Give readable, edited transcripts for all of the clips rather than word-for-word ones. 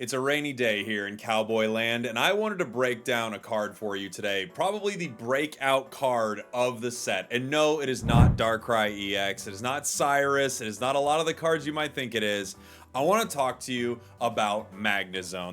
It's a rainy day here in Cowboy Land, and I wanted to break down a card for you today. Probably the breakout card of the set. And no, it is not Darkrai EX. It is not Cyrus. It is not a lot of the cards you might think it is. I want to talk to you about Magnezone.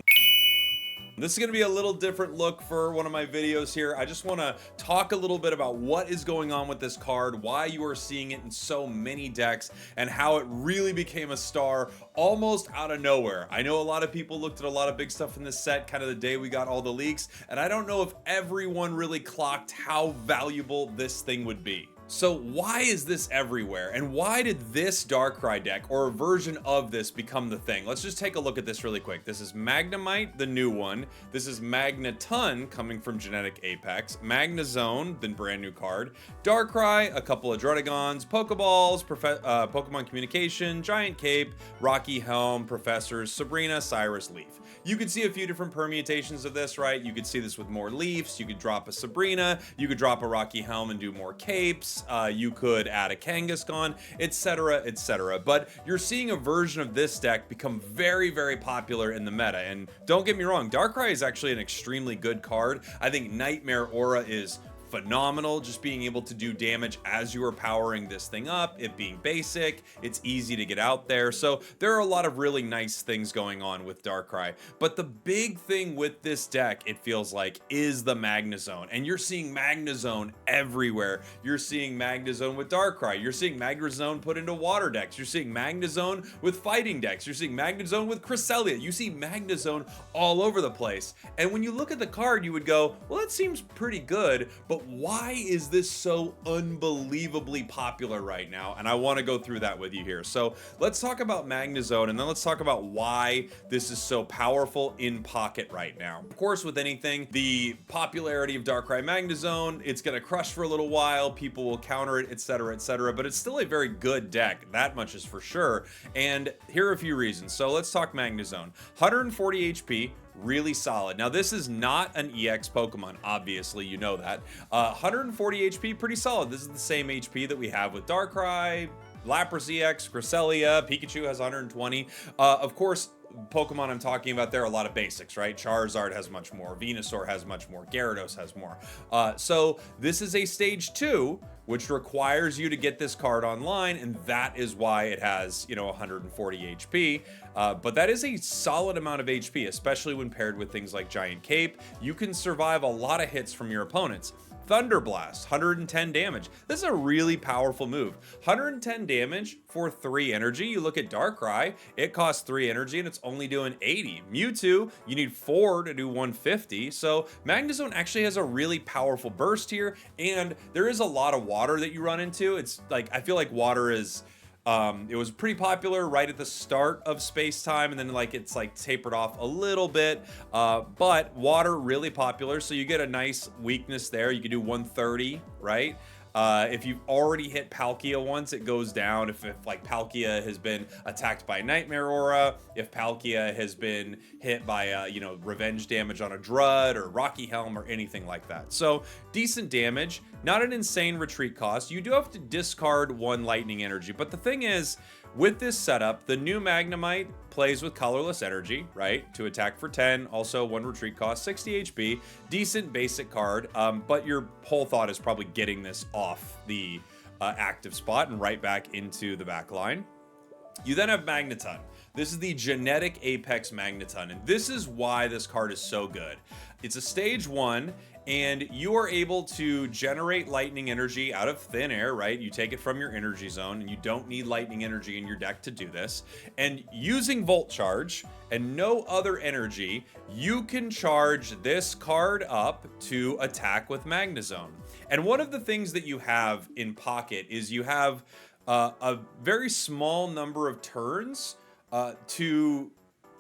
This is going to be a little different look for one of my videos here. I just want to talk a little bit about what is going on with this card, why you are seeing it in so many decks, and how it really became a star almost out of nowhere. I know a lot of people looked at a lot of big stuff in this set kind of the day we got all the leaks, and I don't know if everyone really clocked how valuable this thing would be. So why is this everywhere? And why did this Darkrai deck, or a version of this, become the thing? Let's just take a look at this really quick. This is Magnemite, the new one. This is Magneton, coming from Genetic Apex. Magnezone, the brand new card. Darkrai, a couple of Druddigons, Pokeballs, Pokemon Communication, Giant Cape, Rocky Helm, Professors, Sabrina, Cyrus, Leaf. You could see a few different permutations of this, right? You could see this with more Leafs. You could drop a Sabrina. You could drop a Rocky Helm and do more Capes. You could add a Kangaskhan, etc., etc. But you're seeing a version of this deck become very, very popular in the meta. And don't get me wrong, Darkrai is actually an extremely good card. I think Nightmare Aura is phenomenal, just being able to do damage as you are powering this thing up, it being basic, it's easy to get out there. So there are a lot of really nice things going on with Darkrai, but the big thing with this deck, it feels like, is the Magnezone. And you're seeing Magnezone everywhere. You're seeing Magnezone with Darkrai, you're seeing Magnezone put into water decks, you're seeing Magnezone with fighting decks, you're seeing Magnezone with Cresselia, you see Magnezone all over the place. And when you look at the card, you would go, well, that seems pretty good, but why is this so unbelievably popular right now? And I want to go through that with you here. So let's talk about Magnezone, and then let's talk about why this is so powerful in pocket right now. Of course, with anything, the popularity of Darkrai Magnezone, it's going to crush for a little while, people will counter it, etc., etc., but it's still a very good deck, that much is for sure. And here are a few reasons. So let's talk Magnezone. 140 HP, really solid. Now, this is not an EX Pokemon, obviously, you know that. 140 HP, pretty solid. This is the same HP that we have with Darkrai, Lapras EX, Cresselia, Pikachu has 120. Of course, Pokemon I'm talking about, there are a lot of basics, right? Charizard has much more, Venusaur has much more, Gyarados has more. So this is a stage 2, which requires you to get this card online, and that is why it has, 140 HP. But that is a solid amount of HP, especially when paired with things like Giant Cape. You can survive a lot of hits from your opponents. Thunder Blast, 110 damage. This is a really powerful move. 110 damage for 3 energy. You look at Darkrai, it costs 3 energy and it's only doing 80. Mewtwo, you need 4 to do 150. So Magnezone actually has a really powerful burst here, and there is a lot of water that you run into. It's like, I feel like water is... it was pretty popular right at the start of Space-Time, and then it's tapered off a little bit, but water really popular, so you get a nice weakness there. You can do 130, right? If you've already hit Palkia once, it goes down. If Palkia has been attacked by Nightmare Aura, if Palkia has been hit by revenge damage on a Drud or Rocky Helm or anything like that. So decent damage, not an insane retreat cost. You do have to discard 1 lightning energy, but the thing is, with this setup, the new Magnemite plays with colorless energy, right? To attack for 10, also 1 retreat cost, 60 HP, decent basic card, but your whole thought is probably getting this off the active spot and right back into the back line. You then have Magneton. This is the Genetic Apex Magneton, and this is why this card is so good. It's a stage 1, and you are able to generate lightning energy out of thin air, right? You take it from your energy zone, and you don't need lightning energy in your deck to do this. And using Volt Charge and no other energy, you can charge this card up to attack with Magnezone. And one of the things that you have in pocket is you have a very small number of turns to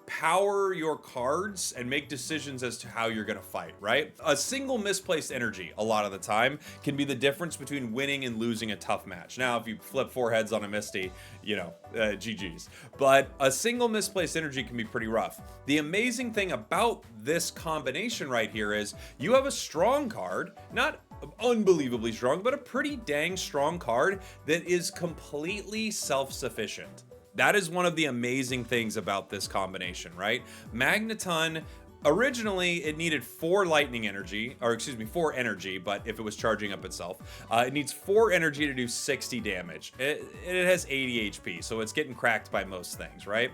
power your cards and make decisions as to how you're going to fight, right? A single misplaced energy a lot of the time can be the difference between winning and losing a tough match. Now, if you flip 4 heads on a Misty, GG's. But a single misplaced energy can be pretty rough. The amazing thing about this combination right here is you have a strong card, not unbelievably strong, but a pretty dang strong card that is completely self-sufficient. That is one of the amazing things about this combination, right? Magneton, originally it needed 4 lightning energy, or excuse me, 4 energy, but if it was charging up itself, it needs 4 energy to do 60 damage. It has 80 HP, so it's getting cracked by most things, right?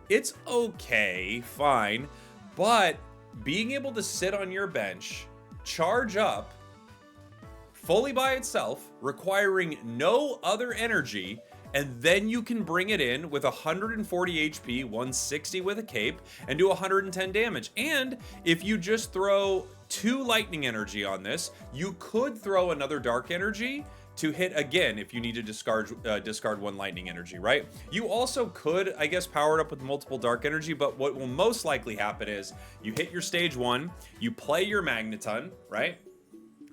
It's okay, fine, but being able to sit on your bench, charge up, fully by itself, requiring no other energy, and then you can bring it in with 140 HP, 160 with a cape, and do 110 damage. And if you just throw 2 lightning energy on this, you could throw another dark energy to hit again if you need to discard 1 lightning energy, right? You also could, I guess, power it up with multiple dark energy, but what will most likely happen is you hit your stage 1, you play your Magneton, right?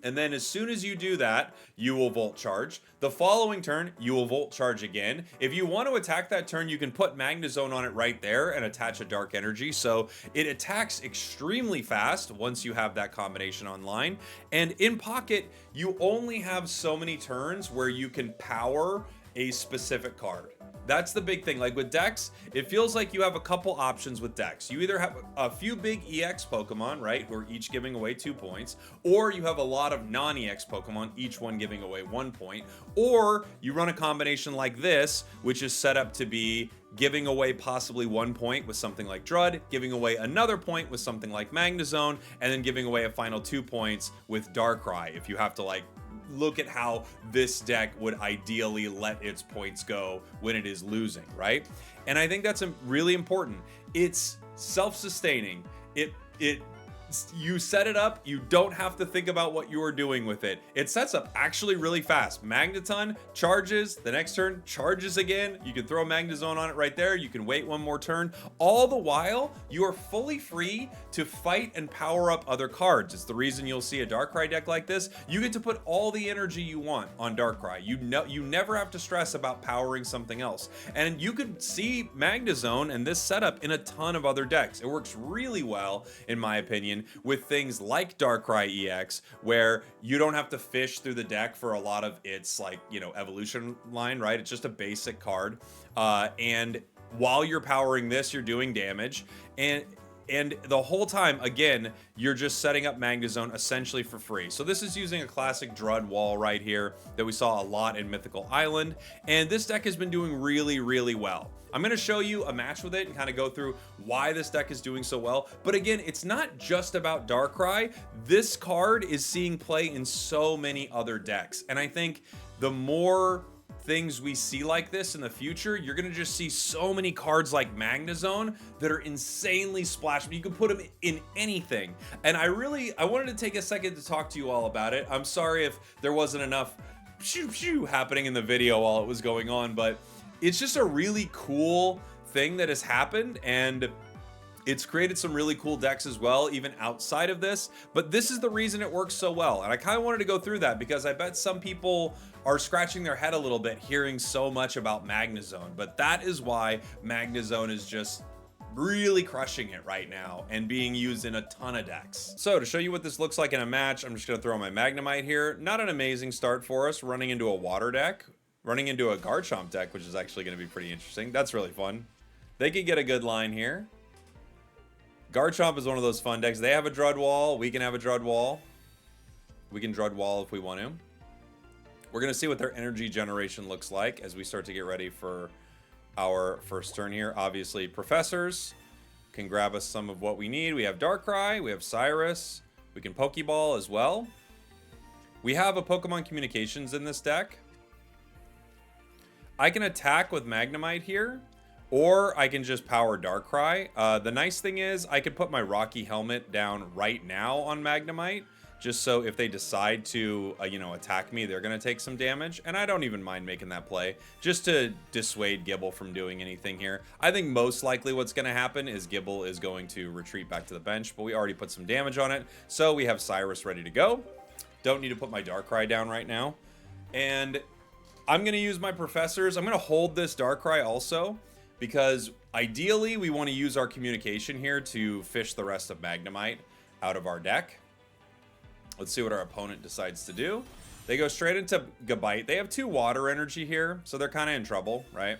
And then as soon as you do that, you will Volt Charge. The following turn, you will Volt Charge again. If you want to attack that turn, you can put Magnezone on it right there and attach a Dark Energy. So it attacks extremely fast once you have that combination online. And in pocket, you only have so many turns where you can power a specific card. That's the big thing. Like with decks, it feels like you have a couple options with decks. You either have a few big EX Pokemon, right, who are each giving away 2 points, or you have a lot of non-EX Pokemon, each one giving away 1 point, or you run a combination like this, which is set up to be giving away possibly 1 point with something like Drud, giving away another point with something like Magnezone, and then giving away a final 2 points with Darkrai if you have to like look at how this deck would ideally let its points go when it is losing, right? And I think that's really important. It's self-sustaining. You set it up, you don't have to think about what you are doing with it. It sets up actually really fast. Magneton charges, the next turn charges again. You can throw Magnezone on it right there. You can wait 1 more turn. All the while, you are fully free to fight and power up other cards. It's the reason you'll see a Darkrai deck like this. You get to put all the energy you want on Darkrai. You never have to stress about powering something else. And you could see Magnezone and this setup in a ton of other decks. It works really well, in my opinion, with things like Darkrai EX, where you don't have to fish through the deck for a lot of its, like, you know, evolution line, right? It's just a basic card. And while you're powering this, you're doing damage. And the whole time, again, you're just setting up Magnezone essentially for free. So this is using a classic Drud wall right here that we saw a lot in Mythical Island. And this deck has been doing really, really well. I'm going to show you a match with it and kind of go through why this deck is doing so well. But again, it's not just about Darkrai. This card is seeing play in so many other decks. And I think the more things we see like this in the future, you're gonna just see so many cards like Magnezone that are insanely splashable. You can put them in anything. And I wanted to take a second to talk to you all about it. I'm sorry if there wasn't enough happening in the video while it was going on, but it's just a really cool thing that has happened, and it's created some really cool decks as well, even outside of this. But this is the reason it works so well. And I kind of wanted to go through that because I bet some people are scratching their head a little bit hearing so much about Magnezone. But that is why Magnezone is just really crushing it right now and being used in a ton of decks. So to show you what this looks like in a match, I'm just going to throw my Magnemite here. Not an amazing start for us, running into a water deck, running into a Garchomp deck, which is actually going to be pretty interesting. That's really fun. They could get a good line here. Garchomp is one of those fun decks. They have a Drud wall. We can have a Drud wall. We can Drud wall if we want to. We're going to see what their energy generation looks like as we start to get ready for our first turn here. Obviously, Professors can grab us some of what we need. We have Darkrai. We have Cyrus. We can Pokeball as well. We have a Pokemon Communications in this deck. I can attack with Magnemite here, or I can just power Darkrai. The nice thing is I could put my Rocky Helmet down right now on Magnemite, just so if they decide to, attack me, they're going to take some damage. And I don't even mind making that play, just to dissuade Gible from doing anything here. I think most likely what's going to happen is Gible is going to retreat back to the bench, but we already put some damage on it. So we have Cyrus ready to go. Don't need to put my Darkrai down right now. And I'm going to use my Professors. I'm going to hold this Darkrai also, because ideally we want to use our communication here to fish the rest of Magnemite out of our deck. Let's see what our opponent decides to do. They go straight into Gabite. They have 2 water energy here, so they're kind of in trouble, right?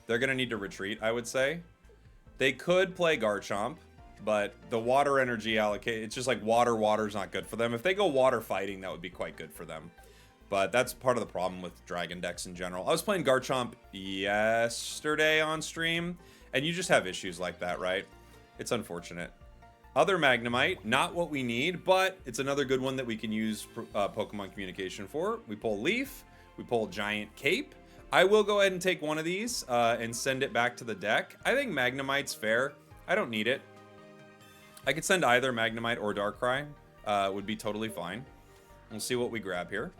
they're going to need to retreat, I would say. They could play Garchomp, but the water energy allocate, it's just like water's not good for them. If they go water fighting, that would be quite good for them. But that's part of the problem with Dragon decks in general. I was playing Garchomp yesterday on stream, and you just have issues like that, right? It's unfortunate. Other Magnemite, not what we need, but it's another good one that we can use Pokemon communication for. We pull Leaf, we pull Giant Cape. I will go ahead and take one of these and send it back to the deck. I think Magnemite's fair. I don't need it. I could send either Magnemite or Darkrai. Would be totally fine. We'll see what we grab here.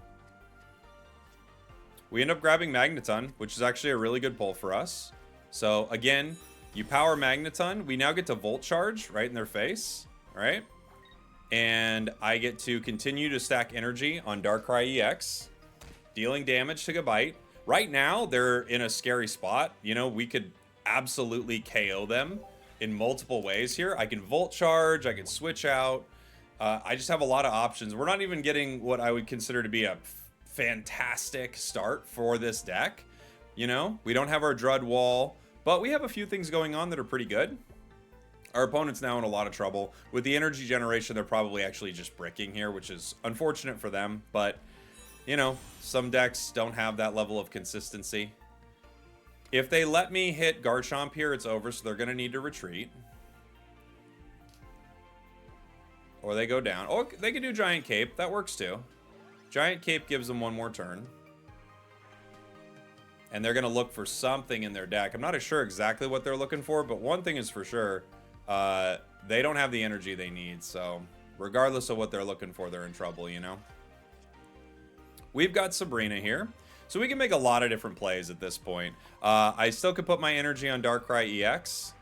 We end up grabbing Magnezone, which is actually a really good pull for us. So again, you power Magnezone. We now get to Volt Charge right in their face, right? And I get to continue to stack energy on Darkrai EX, dealing damage to Gabite. Right now, they're in a scary spot. You know, we could absolutely KO them in multiple ways here. I can Volt Charge, I can switch out. I just have a lot of options. We're not even getting what I would consider to be a fantastic start for this deck. You know, we don't have our Drud Wall, but we have a few things going on that are pretty good. Our opponent's now in a lot of trouble. With the energy generation, they're probably actually just bricking here, which is unfortunate for them. But, you know, some decks don't have that level of consistency. If they let me hit Garchomp here, it's over, so they're going to need to retreat. Or they go down. Oh, they can do Giant Cape. That works too. Giant Cape gives them one more turn. And they're going to look for something in their deck. I'm not sure exactly what they're looking for, but one thing is for sure. They don't have the energy they need, so regardless of what they're looking for, they're in trouble, you know? We've got Sabrina here. So we can make a lot of different plays at this point. I still could put my energy on Darkrai EX.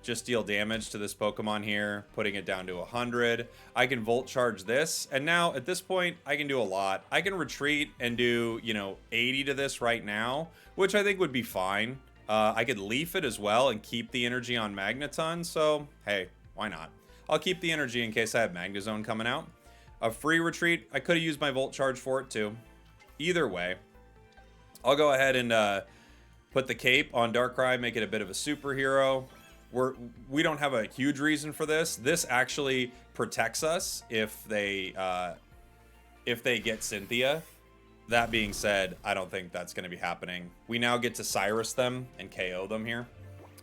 Just deal damage to this Pokemon here, putting it down to 100. I can Volt Charge this, and now at this point, I can do a lot. I can retreat and do, you know, 80 to this right now, which I think would be fine. I could Leaf it as well and keep the energy on Magnezone, so hey, why not? I'll keep the energy in case I have Magnezone coming out. A free retreat, I could have used my Volt Charge for it too. Either way, I'll go ahead and put the cape on Darkrai, make it a bit of a superhero. We don't have a huge reason for this. This actually protects us if they get Cynthia. That being said, I don't think that's going to be happening. We now get to Cyrus them and KO them here.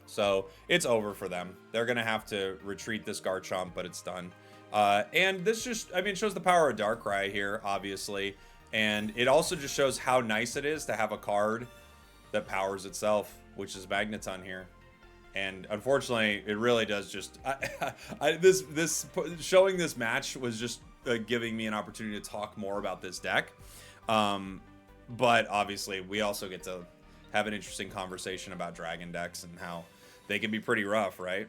So it's over for them. They're going to have to retreat this Garchomp, but it's done. And this just, I mean, shows the power of Darkrai here, obviously. And it also just shows how nice it is to have a card that powers itself, which is Magnezone here. And unfortunately, it really does just... showing this match was just giving me an opportunity to talk more about this deck. But obviously, we also get to have an interesting conversation about Dragon decks and how they can be pretty rough, right?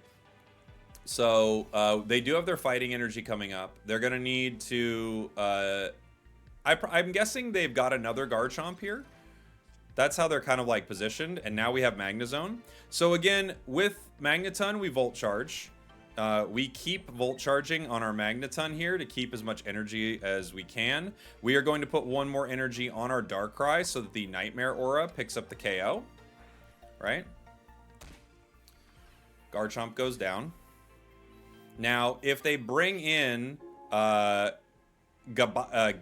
So they do have their fighting energy coming up. They're going to need to... I'm guessing they've got another Garchomp here. That's how they're kind of like positioned. And now we have Magnezone. So again, with Magnezone, we Volt Charge. We keep Volt Charging on our Magnezone here to keep as much energy as we can. We are going to put one more energy on our Darkrai so that the Nightmare Aura picks up the KO. Right? Garchomp goes down. Now, if they bring in Gabite,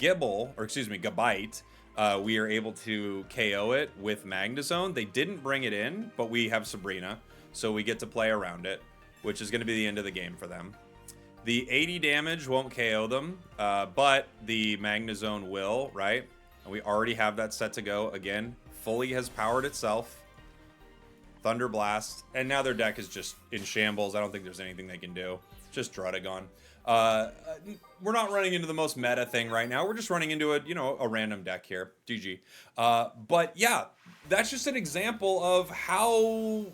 we are able to KO it with Magnezone. They didn't bring it in, but we have Sabrina, so we get to play around it, which is going to be the end of the game for them. The 80 damage won't KO them, but the Magnezone will, right? And we already have that set to go. Again, fully has powered itself. Thunder Blast, and now their deck is just in shambles. I don't think there's anything they can do. Just Druddigon. We're not running into the most meta thing right now. We're just running into a random deck here. GG. But yeah, that's just an example of how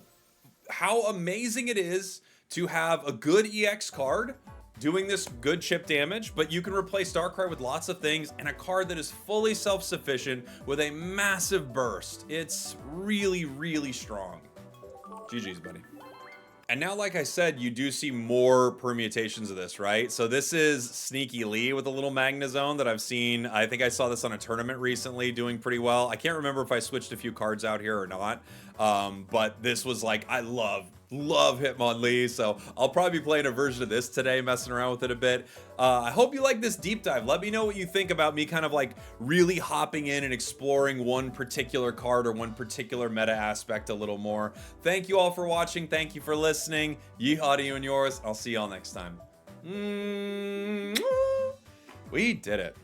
amazing it is to have a good EX card doing this good chip damage, but you can replace Darkrai with lots of things and a card that is fully self-sufficient with a massive burst. It's really, really strong. GG's, buddy. And now, like I said, you do see more permutations of this, right? So this is Sneaky Lee with a little Magnezone that I've seen. I think I saw this on a tournament recently doing pretty well. I can't remember if I switched a few cards out here or not. But this was like, I love Hitmonlee, so I'll probably be playing a version of this today, messing around with it a bit. I hope you like this deep dive. Let me know what you think about me kind of like really hopping in and exploring one particular card or one particular meta aspect a little more. Thank you all for watching. Thank you for listening. Yeehaw to you and yours. I'll see y'all next time. We did it.